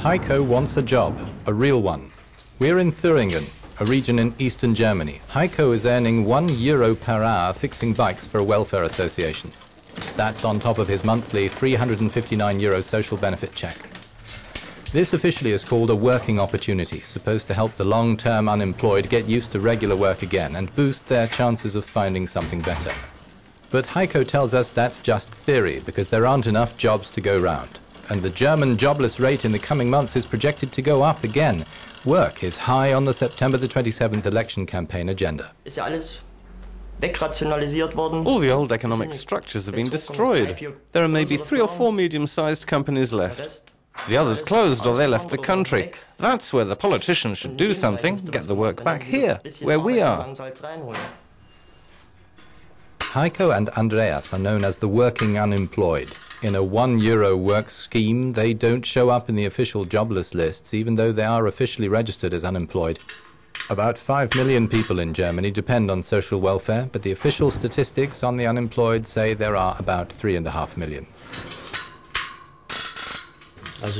Heiko wants a job, a real one. We're in Thüringen, a region in eastern Germany. Heiko is earning €1 per hour fixing bikes for a welfare association. That's on top of his monthly €359 social benefit check. This officially is called a working opportunity, supposed to help the long-term unemployed get used to regular work again and boost their chances of finding something better. But Heiko tells us that's just theory, because there aren't enough jobs to go round. And the German jobless rate in the coming months is projected to go up again. Work is high on the September the 27th election campaign agenda. All the old economic structures have been destroyed. There are maybe 3 or 4 medium-sized companies left. The others closed or they left the country. That's where the politicians should do something, get the work back here, where we are. Heiko and Andreas are known as the working unemployed. In a €1 work scheme, they don't show up in the official jobless lists, even though they are officially registered as unemployed. About 5 million people in Germany depend on social welfare, but the official statistics on the unemployed say there are about 3.5 million. I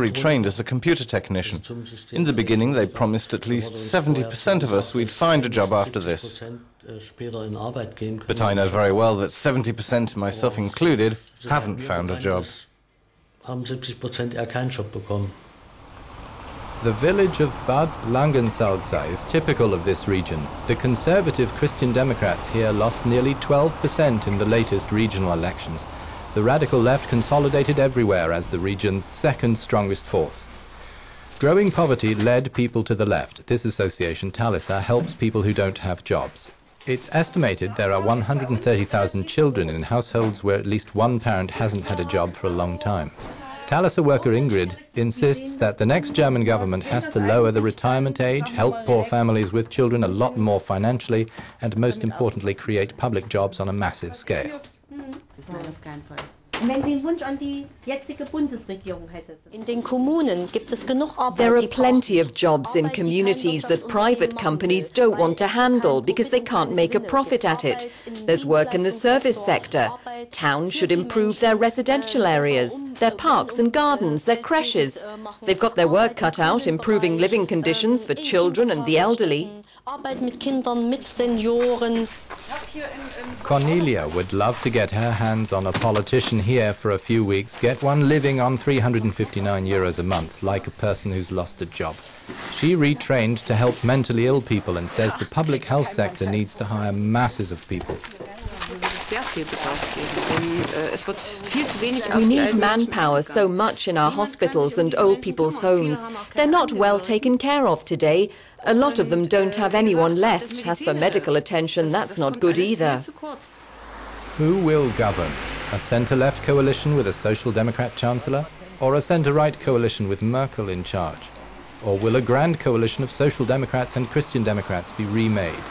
retrained as a computer technician. In the beginning, they promised at least 70% of us we'd find a job after this. But I know very well that 70%, myself included, haven't found a job. The village of Bad Langensalza is typical of this region. The conservative Christian Democrats here lost nearly 12% in the latest regional elections. The radical left consolidated everywhere as the region's second strongest force. Growing poverty led people to the left. This association, Thalissa, helps people who don't have jobs. It's estimated there are 130,000 children in households where at least one parent hasn't had a job for a long time. Thalissa worker Ingrid insists that the next German government has to lower the retirement age, help poor families with children a lot more financially, and most importantly, create public jobs on a massive scale. There are plenty of jobs in communities that private companies don't want to handle because they can't make a profit at it. There's work in the service sector. Towns should improve their residential areas, their parks and gardens, their creches. They've got their work cut out improving living conditions for children and the elderly. Cornelia would love to get her hands on a politician here for a few weeks, get one living on €359 a month, like a person who's lost a job. She retrained to help mentally ill people and says the public health sector needs to hire masses of people. We need manpower so much in our hospitals and old people's homes. They're not well taken care of today. A lot of them don't have anyone left. As for medical attention, that's not good either. Who will govern? A centre-left coalition with a Social Democrat chancellor? Or a centre-right coalition with Merkel in charge? Or will a grand coalition of Social Democrats and Christian Democrats be remade?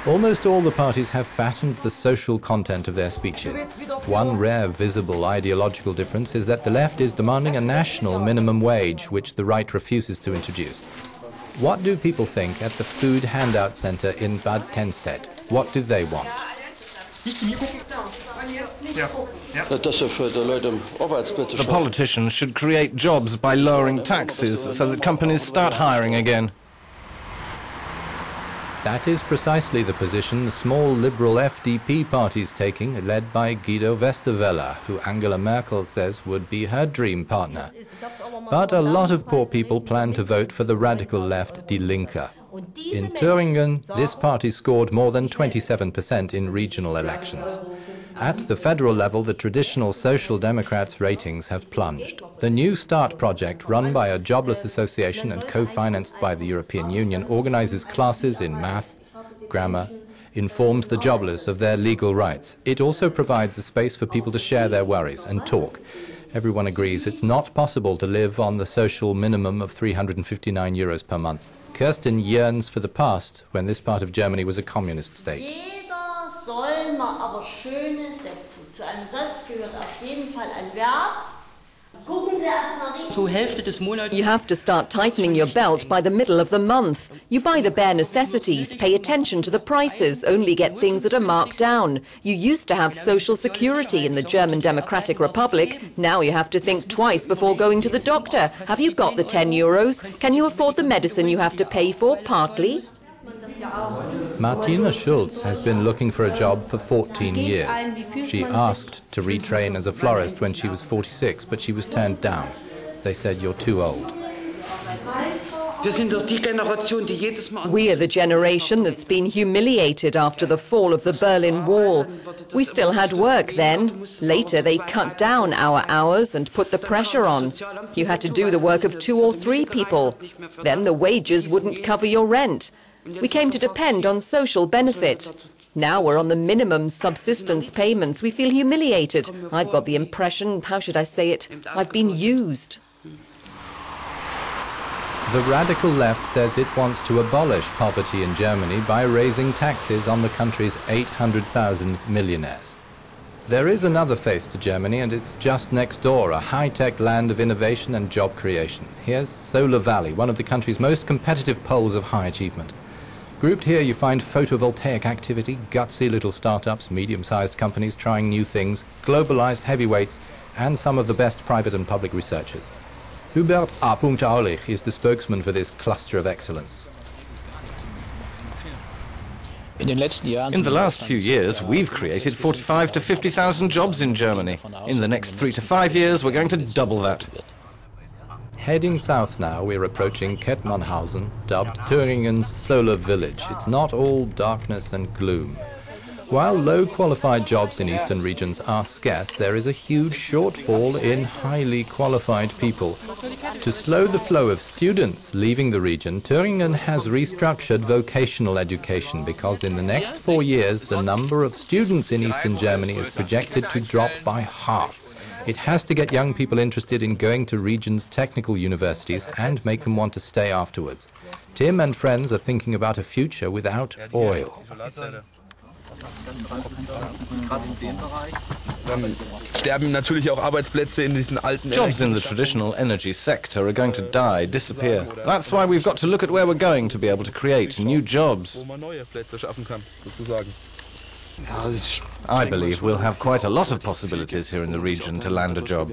Almost all the parties have fattened the social content of their speeches. One rare visible ideological difference is that the left is demanding a national minimum wage, which the right refuses to introduce. What do people think at the food handout centre in Bad Tennstedt? What do they want? The politicians should create jobs by lowering taxes so that companies start hiring again. That is precisely the position the small liberal FDP party is taking, led by Guido Westerwelle, who Angela Merkel says would be her dream partner. But a lot of poor people plan to vote for the radical left Die Linke. In Thüringen, this party scored more than 27% in regional elections. At the federal level, the traditional Social Democrats' ratings have plunged. The New Start project, run by a jobless association and co-financed by the European Union, organizes classes in math, grammar, informs the jobless of their legal rights. It also provides a space for people to share their worries and talk. Everyone agrees it's not possible to live on the social minimum of €359 per month. Kirsten yearns for the past, when this part of Germany was a communist state. Soll man aber schöne Sätze. Zu einem Satz gehört auf jeden Fall ein Verb You have to start tightening your belt by the middle of the month. You buy the bare necessities, pay attention to the prices, only get things that are marked down. You used to have social security in the German Democratic Republic. Now you have to think twice before going to the doctor. Have you got the 10 euros? Can you afford the medicine you have to pay for, partly? Martina Schulz has been looking for a job for 14 years. She asked to retrain as a florist when she was 46, but she was turned down. They said, "You're too old." We are the generation that's been humiliated after the fall of the Berlin Wall. We still had work then. Later they cut down our hours and put the pressure on. You had to do the work of 2 or 3 people. Then the wages wouldn't cover your rent. We came to depend on social benefit. Now we're on the minimum subsistence payments. We feel humiliated. I've got the impression, how should I say it, I've been used. The radical left says it wants to abolish poverty in Germany by raising taxes on the country's 800,000 millionaires. There is another face to Germany, and it's just next door, a high-tech land of innovation and job creation. Here's Solar Valley, one of the country's most competitive poles of high achievement. Grouped here you find photovoltaic activity, gutsy little startups, medium-sized companies trying new things, globalized heavyweights, and some of the best private and public researchers. Hubert A. Aulich is the spokesman for this cluster of excellence. In the last few years, we've created 45 to 50,000 jobs in Germany. In the next 3 to 5 years, we're going to double that. Heading south now, we're approaching Kettmannhausen, dubbed Thüringen's Solar Village. It's not all darkness and gloom. While low-qualified jobs in eastern regions are scarce, there is a huge shortfall in highly qualified people. To slow the flow of students leaving the region, Thüringen has restructured vocational education because in the next 4 years the number of students in eastern Germany is projected to drop by half. It has to get young people interested in going to region's technical universities and make them want to stay afterwards. Tim and friends are thinking about a future without oil. Jobs in the traditional energy sector are going to die, disappear. That's why we've got to look at where we're going to be able to create new jobs. I believe we'll have quite a lot of possibilities here in the region to land a job.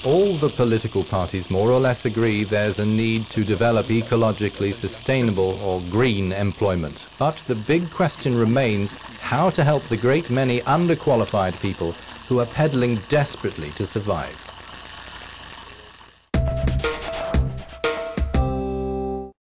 All the political parties more or less agree there's a need to develop ecologically sustainable or green employment. But the big question remains how to help the great many underqualified people who are peddling desperately to survive.